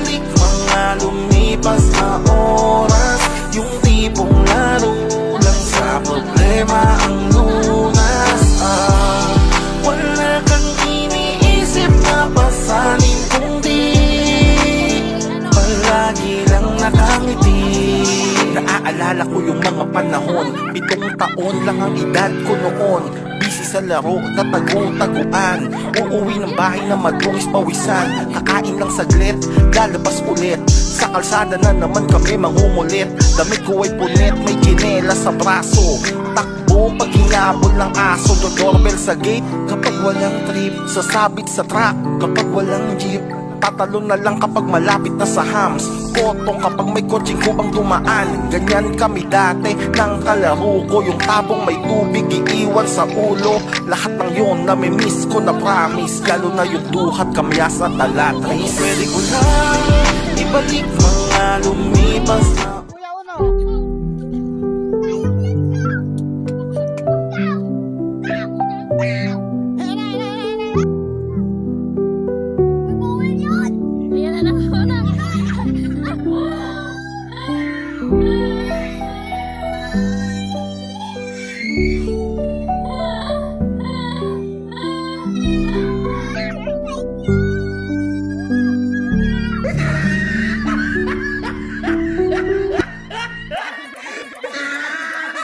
ibalik mga lumipas na oras. Yung tipong laro lang sa problema ang lunas. Wala kang iniisip na pasanin, kundi palagi lang nakangiti. Naaalala ko yung mga panahon, 7 taon lang ang edad ko noon. Busy sa laro na tagu-taguan, uuwi ng bahay na madungis pawisan. Kakain lang saglit, lalabas ulit. Sa kalsada na naman kami mangumulit. Damit ko ay punit, may kinela sa braso. Takbo pag hinabol ng aso. Doorbell sa gate kapag walang trip. Sasabit sa truck kapag walang jeep. Tatalon na lang kapag malapit na sa hams. Kotong kapag may kotseng kubang dumaan. Ganyan kami dati ng kalaro ko. Yung tabong may tubig iiwan sa ulo. Lahat ng yun nami-miss ko na promise. Lalo na yung duhat, kamyas at alatris. Pwede ko lang ibalik mga lumipas na